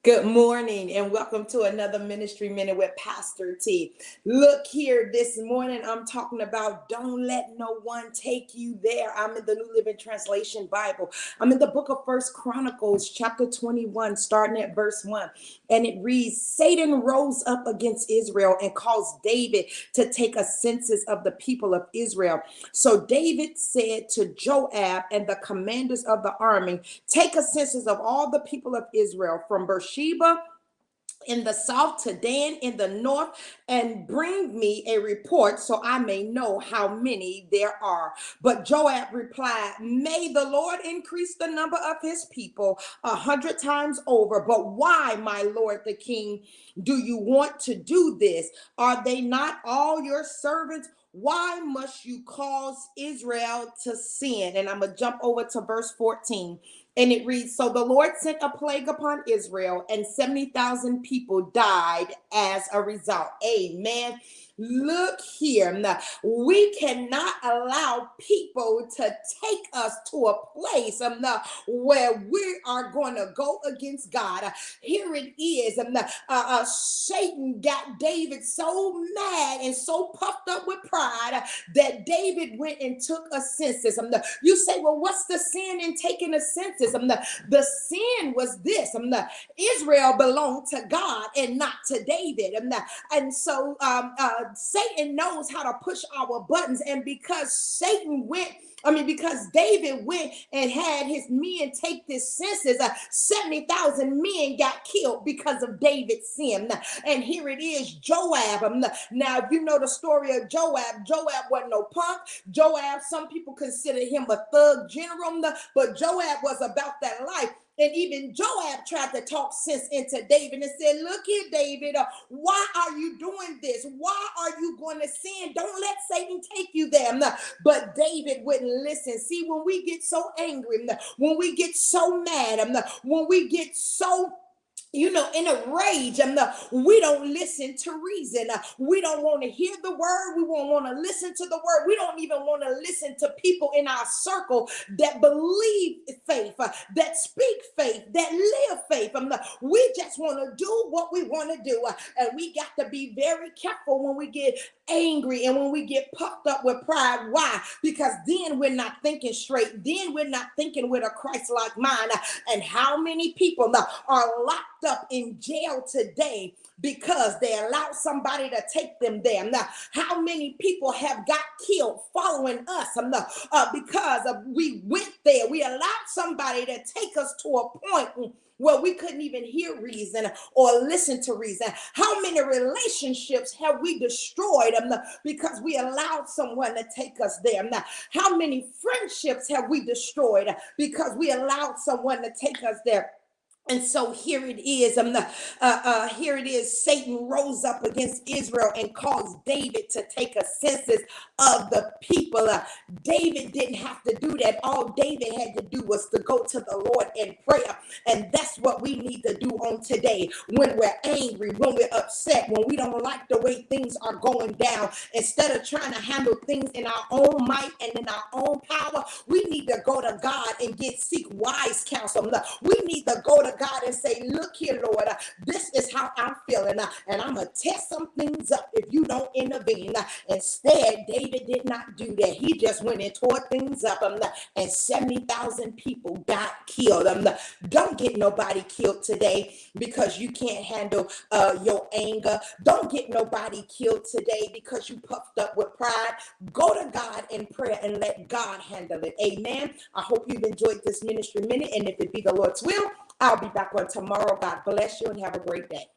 Good morning and welcome to another Ministry Minute with Pastor T. Look here, this morning I'm talking about don't let no one take you there. I'm in the New Living Translation Bible. I'm in the book of First Chronicles, chapter 21, starting at verse 1. And it reads, Satan rose up against Israel and caused David to take a census of the people of Israel. So David said to Joab and the commanders of the army, take a census of all the people of Israel from Beersheba in the south to Dan in the north, and bring me a report so I may know how many there are. But Joab replied, may the Lord increase the number of his people 100 times over. But why, my lord the king, do you want to do this? Are they not all your servants? Why must you cause Israel to sin? And I'm going to jump over to verse 14. And it reads, so the Lord sent a plague upon Israel, and 70,000 people died as a result. Amen. Look here. Now, we cannot allow people to take us to a place where we are going to go against God. Here it is. Satan got David so mad and so puffed up with pride that David went and took a census. You say, well, what's the sin in taking a census? The sin was this. Israel belonged to God and not to David. And so Satan knows how to push our buttons. And because David went and had his men take this census, 70,000 men got killed because of David's sin. And here it is, Joab. Now, if you know the story of Joab, Joab wasn't no punk. Joab, some people consider him a thug general, but Joab was about that life. And even Joab tried to talk sense into David and said, look here, David, why are you doing this? Why are you going to sin? Don't let Satan take you there. But David wouldn't listen. See, when we get so angry, when we get so mad, when we get so in a rage, we don't listen to reason. We don't want to hear the word. We won't want to listen to the word. We don't even want to listen to people in our circle that believe faith, that speak faith, that live faith. We just want to do what we want to do. And we got to be very careful when we get angry and when we get puffed up with pride. Why? Because then we're not thinking straight. Then we're not thinking with a Christ-like mind. And how many people are locked up in jail today because they allowed somebody to take them there? Now, how many people have got killed following us because we went there? We allowed somebody to take us to a point where we couldn't even hear reason or listen to reason. How many relationships have we destroyed because we allowed someone to take us there? Now, how many friendships have we destroyed because we allowed someone to take us there? And so here it is. Here it is. Satan rose up against Israel and caused David to take a census of the people. David didn't have to do that. All David had to do was to go to the Lord in prayer. And that's what we need to do on today. When we're angry, when we're upset, when we don't like the way things are going down, instead of trying to handle things in our own might and in our own power, we need to go to God and seek wise counsel. We need to go to God and say, look here, Lord, this is how I'm feeling, and I'm going to test some things up if you don't intervene. Instead, David did not do that. He just went and tore things up, and 70,000 people got killed. Don't get nobody killed today because you can't handle your anger. Don't get nobody killed today because you puffed up with pride. Go to God in prayer and let God handle it. Amen. I hope you've enjoyed this ministry minute, and if it be the Lord's will, I'll be back on tomorrow. God bless you and have a great day.